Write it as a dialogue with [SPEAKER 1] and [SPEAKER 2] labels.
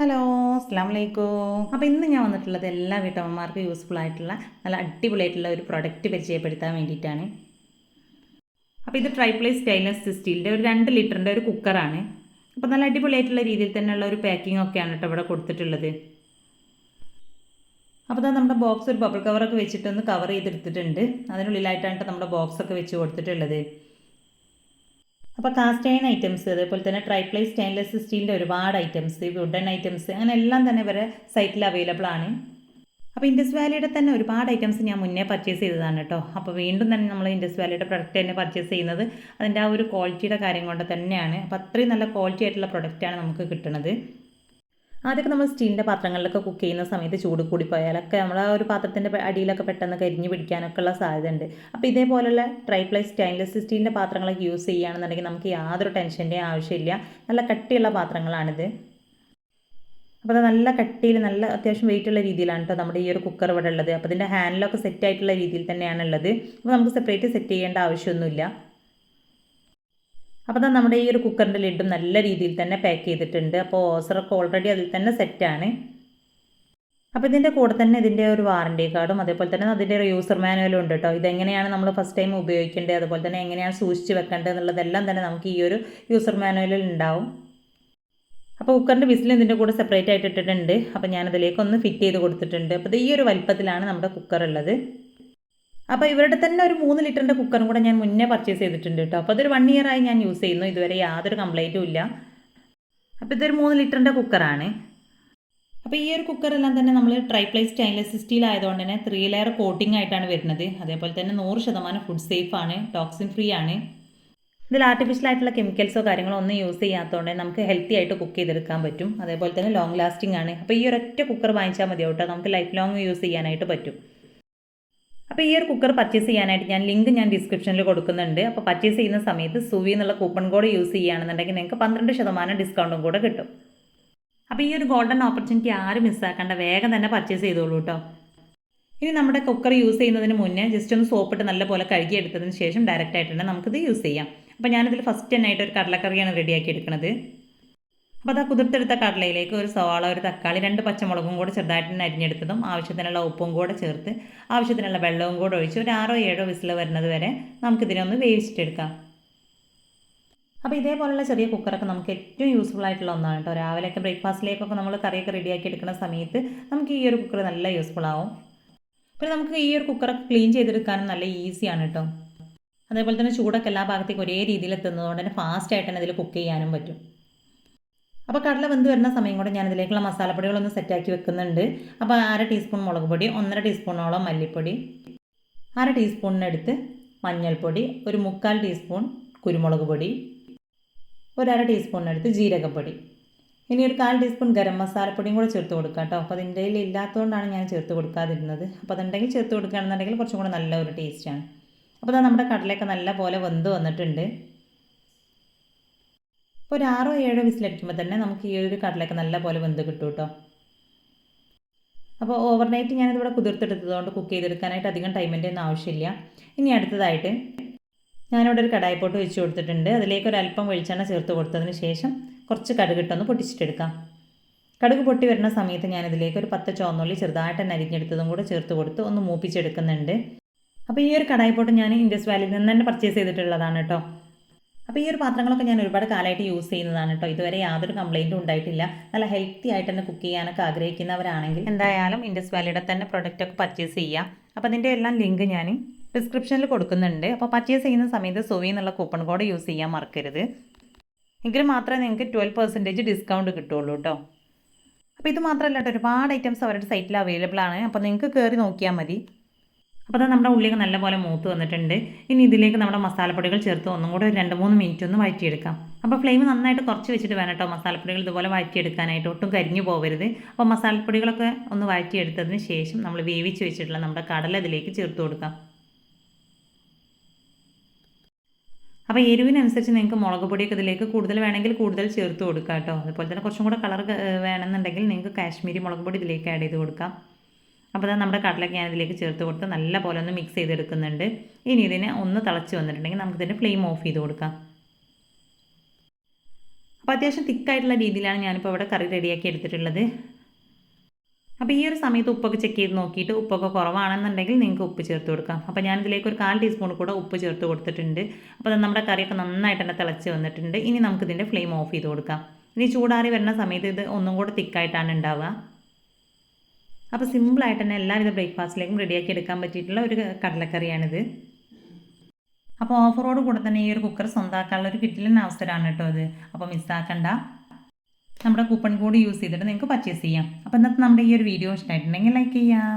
[SPEAKER 1] Hello, അസ്സാം വലൈക്കും. അപ്പോൾ ഇന്ന് ഞാൻ വന്നിട്ടുള്ളത് എല്ലാ വീട്ടമ്മമാർക്കും യൂസ്ഫുൾ ആയിട്ടുള്ള നല്ല അടിപൊളിയായിട്ടുള്ള ഒരു പ്രൊഡക്റ്റ് പരിചയപ്പെടുത്താൻ വേണ്ടിയിട്ടാണ്. അപ്പോൾ ഇത് ട്രൈപ്ലൈ സ്റ്റെയിൻലെസ് സ്റ്റീലിൻ്റെ ഒരു 2 ലിറ്ററിൻ്റെ ഒരു കുക്കറാണ്. അപ്പോൾ നല്ല അടിപൊളിയായിട്ടുള്ള രീതിയിൽ തന്നെയുള്ള ഒരു പാക്കിംഗ് ഒക്കെയാണ് കേട്ടോ ഇവിടെ കൊടുത്തിട്ടുള്ളത്. അപ്പോൾ ഇതാ നമ്മുടെ ബോക്സ് ഒരു ബബിൾ കവറൊക്കെ വെച്ചിട്ടൊന്ന് കവർ ചെയ്തെടുത്തിട്ടുണ്ട്. അതിനുള്ളിലായിട്ടാണ് നമ്മുടെ ബോക്സൊക്കെ വെച്ച് കൊടുത്തിട്ടുള്ളത്. അപ്പോൾ കാസ്റ്റ് അയൺ ഐറ്റംസ്, അതേപോലെ തന്നെ ട്രൈപ്ലൈ സ്റ്റെയിൻലെസ് സ്റ്റീലിൻ്റെ ഒരുപാട് ഐറ്റംസ്, വുഡൻ ഐറ്റംസ്, അങ്ങനെ എല്ലാം തന്നെ ഇവരെ സൈറ്റിൽ അവൈലബിൾ ആണ്. അപ്പോൾ ഇൻഡസ് വാലിയുടെ തന്നെ ഒരുപാട് ഐറ്റംസ് ഞാൻ മുന്നേ പർച്ചേസ് ചെയ്തതാണ് കേട്ടോ. അപ്പോൾ വീണ്ടും തന്നെ നമ്മൾ ഇൻഡസ് വാലിയുടെ പ്രൊഡക്റ്റ് തന്നെ പർച്ചേസ് ചെയ്യുന്നത് അതിൻ്റെ ആ ഒരു ക്വാളിറ്റിയുടെ കാര്യം കൊണ്ട് തന്നെയാണ്. അപ്പോൾ അത്രയും നല്ല ക്വാളിറ്റി ആയിട്ടുള്ള പ്രൊഡക്റ്റാണ് നമുക്ക് കിട്ടുന്നത്. ആദ്യമൊക്കെ നമ്മൾ സ്റ്റീലിൻ്റെ പാത്രങ്ങളിലൊക്കെ കുക്ക് ചെയ്യുന്ന സമയത്ത് ചൂട് കൂടി പോയാലൊക്കെ നമ്മൾ ആ ഒരു പാത്രത്തിൻ്റെ അടിയിലൊക്കെ പെട്ടെന്ന് കരിഞ്ഞ് പിടിക്കാനൊക്കെ ഉള്ള സാധ്യത ഉണ്ട്. അപ്പോൾ ഇതേപോലുള്ള ട്രൈപ്ലൈ സ്റ്റെയിൻലെസ് സ്റ്റീലിൻ്റെ പാത്രങ്ങളൊക്കെ യൂസ് ചെയ്യുകയാണെന്നുണ്ടെങ്കിൽ നമുക്ക് യാതൊരു ടെൻഷൻ്റെയും ആവശ്യമില്ല. നല്ല കട്ടിയുള്ള പാത്രങ്ങളാണിത്. അപ്പോൾ അത് നല്ല കട്ടിയിൽ നല്ല അത്യാവശ്യം വെയിറ്റുള്ള രീതിയിലാണ് കേട്ടോ നമ്മുടെ ഈ ഒരു കുക്കർ ഇവിടെ ഉള്ളത്. അപ്പോൾ ഇതിൻ്റെ ഹാൻഡിലൊക്കെ സെറ്റ് ആയിട്ടുള്ള രീതിയിൽ തന്നെയാണ് ഉള്ളത്. അപ്പോൾ നമുക്ക് സെപ്പറേറ്റ് സെറ്റ് ചെയ്യേണ്ട ആവശ്യമൊന്നുമില്ല. അപ്പോൾ നമ്മുടെ ഈ ഒരു കുക്കറിൻ്റെ ലിഡും നല്ല രീതിയിൽ തന്നെ പാക്ക് ചെയ്തിട്ടുണ്ട്. അപ്പോൾ ഓസറൊക്കെ ഓൾറെഡി അതിൽ തന്നെ സെറ്റാണ്. അപ്പോൾ ഇതിൻ്റെ കൂടെ തന്നെ ഇതിൻ്റെ ഒരു വാറണ്ടി കാർഡും അതേപോലെ തന്നെ അതിൻ്റെ ഒരു യൂസർ മാനുവലും ഉണ്ട് കേട്ടോ. ഇതെങ്ങനെയാണ് നമ്മൾ ഫസ്റ്റ് ടൈം ഉപയോഗിക്കേണ്ടത്, അതുപോലെ തന്നെ എങ്ങനെയാണ് സൂക്ഷിച്ച് വെക്കേണ്ടത് എന്നുള്ളതെല്ലാം തന്നെ നമുക്ക് ഈ ഒരു യൂസർ മാനുവലിൽ ഉണ്ടാവും. അപ്പോൾ കുക്കറിൻ്റെ വിസിൽ ഇതിൻ്റെ കൂടെ സെപ്പറേറ്റ് ആയിട്ട് ഇട്ടിട്ടുണ്ട്. അപ്പോൾ ഞാനതിലേക്കൊന്ന് ഫിറ്റ് ചെയ്ത് കൊടുത്തിട്ടുണ്ട്. അപ്പോൾ ഈ ഒരു വലിപ്പത്തിലാണ് നമ്മുടെ കുക്കർ ഉള്ളത്. അപ്പോൾ ഇവരുടെ തന്നെ ഒരു 3 ലിറ്ററിൻ്റെ കുക്കറും കൂടെ ഞാൻ മുന്നേ പർച്ചേസ് ചെയ്തിട്ടുണ്ട് കേട്ടോ. അപ്പോൾ അതൊരു 1 ഇയറായി ഞാൻ യൂസ് ചെയ്യുന്നു. ഇതുവരെ യാതൊരു കംപ്ലൈൻറ്റും ഇല്ല. അപ്പോൾ ഇതൊരു 3 ലിറ്ററിൻ്റെ കുക്കറാണ്. അപ്പോൾ ഈ ഒരു കുക്കറെല്ലാം തന്നെ നമ്മൾ ട്രൈപ്ലൈ സ്റ്റെയിൻലെസ് സ്റ്റീൽ ആയതുകൊണ്ട് തന്നെ 3 ലെയർ കോട്ടിംഗ് ആയിട്ടാണ് വരുന്നത്. അതേപോലെ തന്നെ 100% ഫുഡ് സേഫ് ആണ്, ടോക്സിൻ ഫ്രീ ആണ്. ഇതിൽ ആർട്ടിഫിഷ്യൽ ആയിട്ടുള്ള കെമിക്കൽസോ കാര്യങ്ങളോ ഒന്നും യൂസ് ചെയ്യാത്തതുകൊണ്ട് നമുക്ക് ഹെൽത്തി ആയിട്ട് കുക്ക് ചെയ്തെടുക്കാൻ പറ്റും. അതേപോലെ തന്നെ ലോങ് ലാസ്റ്റിംഗ് ആണ്. അപ്പോൾ ഈ ഒരൊറ്റ കുക്കർ വാങ്ങിച്ചാൽ മതി കേട്ടോ, നമുക്ക് ലൈഫ് ലോങ് യൂസ് ചെയ്യാനായിട്ട് പറ്റും. അപ്പോൾ ഈ ഒരു കുക്കർ പർച്ചേസ് ചെയ്യാനായിട്ട് ലിങ്ക് ഞാൻ ഡിസ്ക്രിപ്ഷനിൽ കൊടുക്കുന്നുണ്ട്. അപ്പോൾ പർച്ചേസ് ചെയ്യുന്ന സമയത്ത് സുവി എന്നുള്ള കൂപ്പൺ കോഡ് യൂസ് ചെയ്യുകയാണെന്നുണ്ടെങ്കിൽ നിങ്ങൾക്ക് 12% ഡിസ്കൗണ്ടും കൂടെ കിട്ടും. അപ്പോൾ ഈ ഒരു ഗോൾഡൻ ഓപ്പർച്യൂണിറ്റി ആരും മിസ്സാക്കേണ്ട, വേഗം തന്നെ പർച്ചേസ് ചെയ്തോളൂ കേട്ടോ. ഇനി നമ്മുടെ കുക്കർ യൂസ് ചെയ്യുന്നതിന് മുന്നേ ജസ്റ്റ് ഒന്ന് സോപ്പിട്ട് നല്ലപോലെ കഴുകിയെടുത്തതിന് ശേഷം ഡയറക്റ്റ് ആയിട്ട് തന്നെ നമുക്കിത് യൂസ് ചെയ്യാം. അപ്പോൾ ഞാനിതിൽ ഫസ്റ്റ് തന്നെയായിട്ട് ഒരു കടലക്കറിയാണ് റെഡിയാക്കി എടുക്കുന്നത്. അപ്പോൾ അത് കുതിർത്തെടുത്ത കടലയിലേക്ക് ഒരു സവാള, ഒരു തക്കാളി, 2 പച്ചമുളകും കൂടെ ചെറുതായിട്ട് തന്നെ അരിഞ്ഞെടുത്തതും ആവശ്യത്തിനുള്ള ഉപ്പും കൂടെ ചേർത്ത് ആവശ്യത്തിനുള്ള വെള്ളവും കൂടെ ഒഴിച്ച് ഒരു 6-7 വിസിൽ വരുന്നത് വരെ നമുക്കിതിനെ ഒന്ന് വേവിച്ചിട്ടെടുക്കാം. അപ്പോൾ ഇതേപോലുള്ള ചെറിയ കുക്കറൊക്കെ നമുക്ക് ഏറ്റവും യൂസ്ഫുൾ ആയിട്ടുള്ള ഒന്നാണ് കേട്ടോ. രാവിലെയൊക്കെ ബ്രേക്ക്ഫാസ്റ്റിലേക്കൊക്കെ നമ്മൾ കറിയൊക്കെ റെഡിയാക്കി എടുക്കുന്ന സമയത്ത് നമുക്ക് ഈ ഒരു കുക്കർ നല്ല യൂസ്ഫുൾ ആവും. പിന്നെ നമുക്ക് ഈ ഒരു കുക്കറൊക്കെ ക്ലീൻ ചെയ്തെടുക്കാനും നല്ല ഈസിയാണ് കേട്ടോ. അതേപോലെ തന്നെ ചൂടൊക്കെ എല്ലാ ഭാഗത്തേക്കും ഒരേ രീതിയിൽ എത്തുന്നതുകൊണ്ട് തന്നെ ഫാസ്റ്റായിട്ട് തന്നെ ഇതിൽ കുക്ക് ചെയ്യാനും പറ്റും. അപ്പോൾ കടല വെന്ത് വരുന്ന സമയം കൊണ്ട് ഞാൻ ഇതിലേക്കുള്ള മസാലപ്പൊടികളൊന്ന് സെറ്റാക്കി വെക്കുന്നുണ്ട്. അപ്പോൾ 1/2 ടീസ്പൂൺ മുളക് പൊടി, 1/2 ടീസ്പൂണോളം മല്ലിപ്പൊടി, 1/2 ടീസ്പൂണിനടുത്ത് മഞ്ഞൾപ്പൊടി, ഒരു 3/4 ടീസ്പൂൺ കുരുമുളക് പൊടി, ഒരു 1/2 ടീസ്പൂണിനടുത്ത് ജീരകപ്പൊടി, ഇനി ഒരു 1/4 ടീസ്പൂൺ ഗരം മസാലപ്പൊടിയും കൂടെ ചേർത്ത് കൊടുക്കാം കേട്ടോ. അപ്പോൾ അതിൻ്റെ കയ്യിൽ ഇല്ലാത്തതുകൊണ്ടാണ് ഞാൻ ചേർത്ത് കൊടുക്കാതിരുന്നത്. അപ്പോൾ അതുണ്ടെങ്കിൽ ചേർത്ത് കൊടുക്കുകയാണെന്നുണ്ടെങ്കിൽ കുറച്ചും കൂടെ നല്ല ഒരു ടേസ്റ്റാണ്. അപ്പോൾ നമ്മുടെ കടലയൊക്കെ നല്ല പോലെ വെന്ത് വന്നിട്ടുണ്ട്. അപ്പോൾ ഒരു 6-7 വിസിലടിക്കുമ്പോൾ തന്നെ നമുക്ക് ഈ ഒരു കടലയൊക്കെ നല്ല പോലെ വെന്ത് കിട്ടും കേട്ടോ. അപ്പോൾ ഓവർനൈറ്റ് ഞാനിതിവിടെ കുതിർത്തെടുത്തതുകൊണ്ട് കുക്ക് ചെയ്തെടുക്കാനായിട്ട് അധികം ടൈമിൻ്റെ ഒന്നും ആവശ്യമില്ല. ഇനി അടുത്തതായിട്ട് ഞാനിവിടെ ഒരു കടായിപ്പോട്ട് വെച്ച് കൊടുത്തിട്ടുണ്ട്. അതിലേക്ക് ഒരു അല്പം വെളിച്ചെണ്ണ ചേർത്ത് കൊടുത്തതിന് ശേഷം കുറച്ച് കടുകിട്ടൊന്ന് പൊട്ടിച്ചിട്ടെടുക്കാം. കടുക് പൊട്ടി വരുന്ന സമയത്ത് ഞാനിതിലേക്ക് ഒരു 10 ചുവന്നുള്ളി ചെറുതായിട്ട് തന്നെ അരിഞ്ഞെടുത്തതും കൂടെ ചേർത്ത് കൊടുത്ത് ഒന്ന് മൂപ്പിച്ചെടുക്കുന്നുണ്ട്. അപ്പോൾ ഈ ഒരു കടായിപ്പോട്ട് ഞാൻ ഇൻഡസ് വാലിയിൽ നിന്ന് തന്നെ പർച്ചേസ് ചെയ്തിട്ടുള്ളതാണ് കേട്ടോ. അപ്പോൾ ഈ ഒരു പാത്രങ്ങളൊക്കെ ഞാൻ ഒരുപാട് കാലമായിട്ട് യൂസ് ചെയ്യുന്നതാണ് കേട്ടോ. ഇതുവരെ യാതൊരു കംപ്ലൈൻറ്റും ഉണ്ടായിട്ടില്ല. നല്ല ഹെൽത്തി ആയിട്ട് തന്നെ കുക്ക് ചെയ്യാനൊക്കെ ആഗ്രഹിക്കുന്നവരാണെങ്കിൽ എന്തായാലും ഇൻഡസ് വാലിയുടെ തന്നെ പ്രൊഡക്റ്റൊക്കെ പർച്ചേസ് ചെയ്യാം. അപ്പോൾ അതിൻ്റെ എല്ലാം ലിങ്ക് ഞാൻ ഡിസ്ക്രിപ്ഷനിൽ കൊടുക്കുന്നുണ്ട്. അപ്പോൾ പർച്ചേസ് ചെയ്യുന്ന സമയത്ത് സുവി എന്നുള്ള കൂപ്പൺ കോഡ് യൂസ് ചെയ്യാൻ മറക്കരുത്. എങ്കിൽ മാത്രമേ നിങ്ങൾക്ക് 12% ഡിസ്കൗണ്ട് കിട്ടുള്ളൂ കേട്ടോ. അപ്പോൾ ഇത് മാത്രമല്ല കേട്ടോ, ഒരുപാട് ഐറ്റംസ് അവരുടെ സൈറ്റിൽ അവൈലബിൾ ആണ്. അപ്പോൾ നിങ്ങൾക്ക് കയറി നോക്കിയാൽ മതി. അപ്പോൾ അത് നമ്മുടെ ഉള്ളിലേക്ക് നല്ലപോലെ മൂത്ത് വന്നിട്ടുണ്ട്. ഇനി ഇതിലേക്ക് നമ്മുടെ മസാലപ്പൊടികൾ ചേർത്ത് ഒന്നും കൂടെ ഒരു 2-3 മിനിറ്റ് ഒന്ന് വഴറ്റിയെടുക്കാം. അപ്പോൾ ഫ്ലെയിം നന്നായിട്ട് കുറച്ച് വെച്ചിട്ട് വേണം കേട്ടോ മസാലപ്പൊടികൾ ഇതുപോലെ വഴറ്റിയെടുക്കാനായിട്ട്, ഒട്ടും കരിഞ്ഞു പോകരുത്. അപ്പോൾ മസാലപ്പൊടികളൊക്കെ ഒന്ന് വഴറ്റിയെടുത്തതിന് ശേഷം നമ്മൾ വേവിച്ച് വെച്ചിട്ടുള്ള നമ്മുടെ കടല ഇതിലേക്ക് ചേർത്ത് കൊടുക്കാം. അപ്പോൾ എരിവിനനുസരിച്ച് നിങ്ങൾക്ക് മുളക് പൊടിയൊക്കെ ഇതിലേക്ക് കൂടുതൽ വേണമെങ്കിൽ കൂടുതൽ ചേർത്ത് കൊടുക്കാം കേട്ടോ. അതുപോലെ തന്നെ കുറച്ചും കൂടെ കളർ വേണമെന്നുണ്ടെങ്കിൽ നിങ്ങൾക്ക് കാശ്മീരി മുളക് പൊടി ഇതിലേക്ക് ആഡ് ചെയ്ത് കൊടുക്കാം. അപ്പോൾ നമ്മുടെ കടലൊക്കെ ഞാൻ ഇതിലേക്ക് ചേർത്ത് കൊടുത്ത് നല്ല പോലെ ഒന്ന് മിക്സ് ചെയ്തെടുക്കുന്നുണ്ട്. ഇനി ഇതിനെ ഒന്ന് തിളച്ച് വന്നിട്ടുണ്ടെങ്കിൽ നമുക്കിതിൻ്റെ ഫ്ലെയിം ഓഫ് ചെയ്ത് കൊടുക്കാം. അപ്പോൾ അത്യാവശ്യം തിക്കായിട്ടുള്ള രീതിയിലാണ് ഞാനിപ്പോൾ ഇവിടെ കറി റെഡിയാക്കി എടുത്തിട്ടുള്ളത്. അപ്പോൾ ഈ ഒരു സമയത്ത് ഉപ്പൊക്കെ ചെക്ക് ചെയ്ത് നോക്കിയിട്ട് ഉപ്പൊക്കെ കുറവാണെന്നുണ്ടെങ്കിൽ നിങ്ങൾക്ക് ഉപ്പ് ചേർത്ത് കൊടുക്കാം. അപ്പോൾ ഞാനിതിലേക്ക് ഒരു 1/4 ടീസ്പൂൺ കൂടെ ഉപ്പ് ചേർത്ത് കൊടുത്തിട്ടുണ്ട്. അപ്പോൾ നമ്മുടെ കറിയൊക്കെ നന്നായിട്ട് തന്നെ തിളച്ച് വന്നിട്ടുണ്ട്. ഇനി നമുക്കിതിൻ്റെ ഫ്ലെയിം ഓഫ് ചെയ്ത് കൊടുക്കാം. ഇനി ചൂടാറി വരുന്ന സമയത്ത് ഇത് ഒന്നും കൂടെ തിക്കായിട്ടാണ് ഉണ്ടാവുക. അപ്പോൾ സിമ്പിളായിട്ട് തന്നെ എല്ലാവിധ ബ്രേക്ക്ഫാസ്റ്റിലേക്കും റെഡിയാക്കി എടുക്കാൻ പറ്റിയിട്ടുള്ള ഒരു കടലക്കറിയാണിത്. അപ്പോൾ ഓഫറോട് കൂടെ തന്നെ ഈ ഒരു കുക്കർ സ്വന്തമാക്കാനുള്ള ഒരു കിട്ടിലൻ അവസരമാണ് കേട്ടോ ഇത്. അപ്പോൾ മിസ്സാക്കണ്ട. നമ്മുടെ കൂപ്പൺ കോഡ് യൂസ് ചെയ്തിട്ട് നിങ്ങൾക്ക് പർച്ചേസ് ചെയ്യാം. അപ്പോൾ ഇന്നത്തെ നമ്മുടെ ഈ ഒരു വീഡിയോ ഇഷ്ടമായിട്ടുണ്ടെങ്കിൽ ലൈക്ക് ചെയ്യുക.